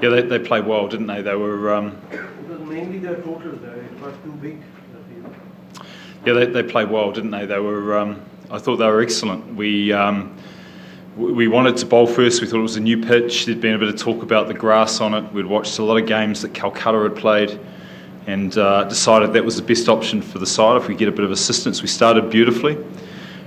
Yeah, they played well, didn't they? They were. It was mainly their totals. It was too big. Yeah, they played well, didn't they? They were. I thought they were excellent. We wanted to bowl first. We thought it was a new pitch. There'd been a bit of talk about the grass on it. We'd watched a lot of games that Calcutta had played, and decided that was the best option for the side if we get a bit of assistance. We started beautifully,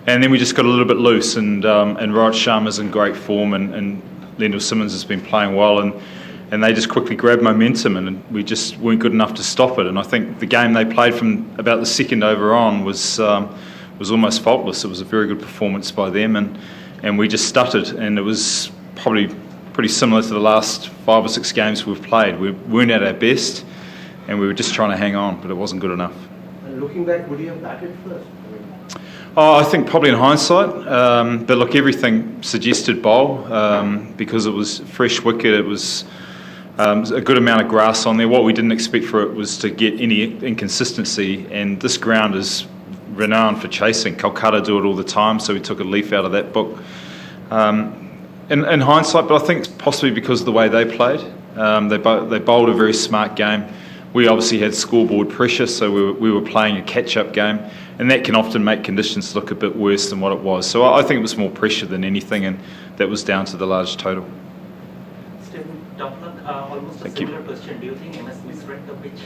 and then we just got a little bit loose. And Rohit Sharma's in great form, and Lendl Simmons has been playing well, and they just quickly grabbed momentum, and we just weren't good enough to stop it. And I think the game they played from about the second over on was almost faultless. It was a very good performance by them, and we just stuttered, and it was probably pretty similar to the last 5 or 6 games we've played. We weren't at our best, and we were just trying to hang on, but it wasn't good enough. And looking back, would you have batted first? Oh, I think probably in hindsight, but look, everything suggested bowl because it was fresh wicket. It was a good amount of grass on there. What we didn't expect for it was to get any inconsistency, and this ground is renowned for chasing. Calcutta do it all the time, so we took a leaf out of that book. In hindsight, but I think it's possibly because of the way they played. They bowled a very smart game. We obviously had scoreboard pressure, so we were playing a catch-up game, and that can often make conditions look a bit worse than what it was. So I think it was more pressure than anything, and that was down to the large total. Almost a similar question. Do you think MS misread the pitch?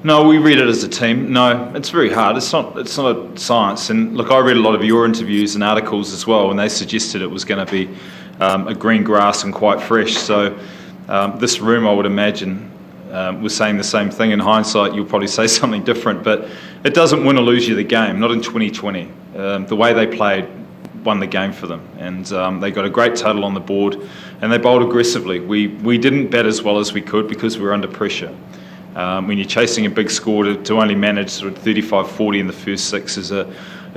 No, we read it as a team. No, it's very hard. It's not a science. And look, I read a lot of your interviews and articles as well, and they suggested it was going to be a green grass and quite fresh. So this room, I would imagine, was saying the same thing. In hindsight, you'll probably say something different, but it doesn't win or lose you the game. Not in 2020. The way they played won the game for them, and they got a great total on the board, and they bowled aggressively. We didn't bat as well as we could because we were under pressure. When you're chasing a big score, to only manage sort of 35-40 in the first 6 is a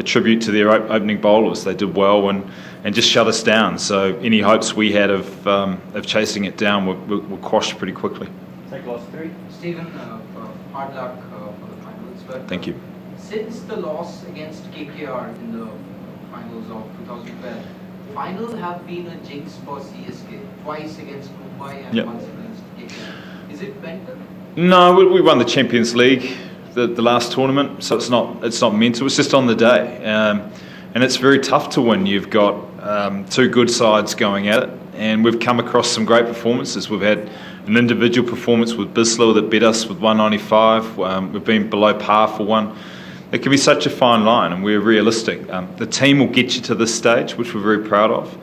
tribute to their opening bowlers. They did well and just shut us down. So any hopes we had of chasing it down were quashed pretty quickly. Take last 3. Stephen, hard luck for the finals. But, Thank you. Since the loss against KKR in the finals of 2012, final have been a jinx for CSK, twice against Mumbai and once against KKR. Is it mental? No, we won the Champions League, the last tournament, so it's not mental. It's just on the day, and it's very tough to win. You've got 2 good sides going at it, and we've come across some great performances. We've had an individual performance with Bislow that beat us with 195. We've been below par for one. It can be such a fine line, and we're realistic. The team will get you to this stage, which we're very proud of,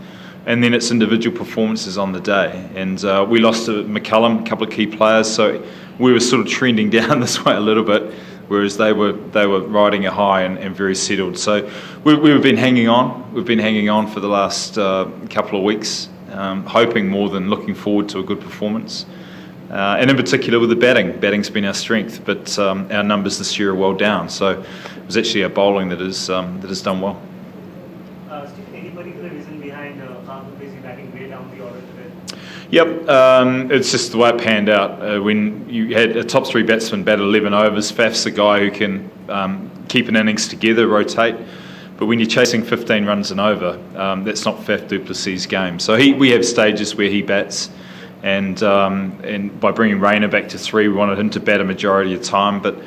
and then it's individual performances on the day. And we lost to McCullum, a couple of key players, so we were sort of trending down this way a little bit, whereas they were riding a high and very settled. So we've been hanging on. We've been hanging on for the last couple of weeks, hoping more than looking forward to a good performance. And in particular with the batting. Batting's been our strength, but our numbers this year are well down. So it was actually our bowling that has done well. Stephen, any particular reason behind busy batting way down the order today? Yep, it's just the way it panned out. When you had a top 3 batsman bat 11 overs, Faf's a guy who can keep an innings together, rotate. But when you're chasing 15 runs and over, that's not Faf du Plessis' game. So we have stages where he bats. And by bringing Rayner back to 3, we wanted him to bat a majority of the time, but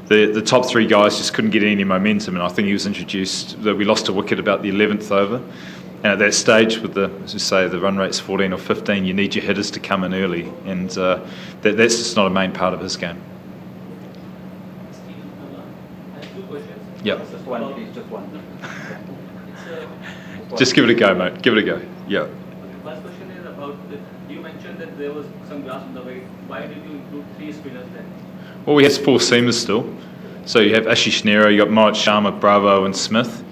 the top 3 guys just couldn't get any momentum, and I think he was introduced that we lost a wicket about the 11th over, and at that stage with as you say, the run rate's 14 or 15, you need your hitters to come in early, and that's just not a main part of his game. I have 2 questions. Yep. Just one, please, just one. Just give it a go, mate. Give it a go. Yeah. First question is about you mentioned that there was some grass on the way. Why did you include 3 spinners then? Well, we have 4 seamers still. So you have Ashish Nehra, you got Mohit Sharma, Bravo, and Smith.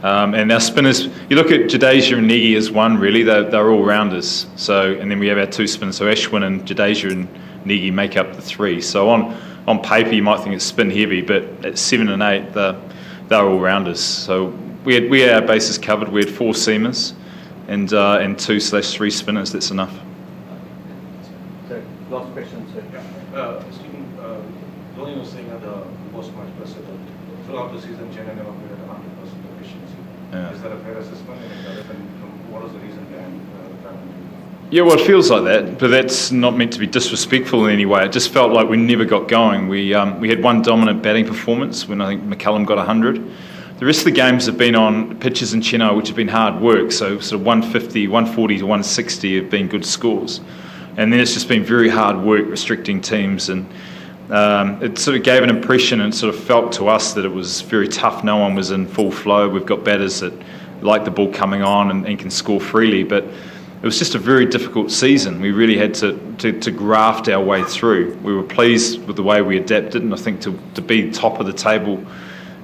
And our spinners, you look at Jadeja and Negi as one, really. They're all rounders. So, and then we have our 2 spinners. So Ashwin and Jadeja and Negi make up the 3. So on paper, you might think it's spin heavy, but at 7 and 8, they're all rounders. So we had our bases covered. We had 4 seamers and 2/3 spinners. That's enough. Sir, last question, sir. Stephen, Dhoni was saying at the post-match press that throughout the season, Chennai never played at 100% efficiency. Yeah. Is that a fair assessment? And what was the reason behind that? Yeah, well, it feels like that, but that's not meant to be disrespectful in any way. It just felt like we never got going. We had one dominant batting performance when I think McCullum got 100. The rest of the games have been on pitches in Chennai, which have been hard work. So sort of 150, 140 to 160 have been good scores. And then it's just been very hard work restricting teams. And it sort of gave an impression and sort of felt to us that it was very tough. No one was in full flow. We've got batters that like the ball coming on and can score freely. But it was just a very difficult season. We really had to graft our way through. We were pleased with the way we adapted, and I think to be top of the table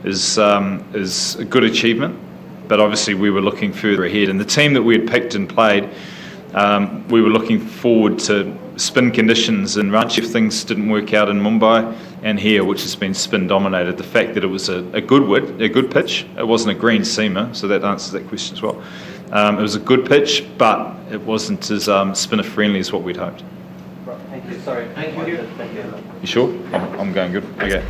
is a good achievement. But obviously we were looking further ahead. And the team that we had picked and played, we were looking forward to spin conditions in Ranchi if things didn't work out in Mumbai and here, which has been spin dominated. The fact that it was a good pitch, it wasn't a green seamer, so that answers that question as well. It was a good pitch, but it wasn't as spinner friendly as what we'd hoped. Thank you. Sorry. Thank you. You sure? I'm going good. Okay.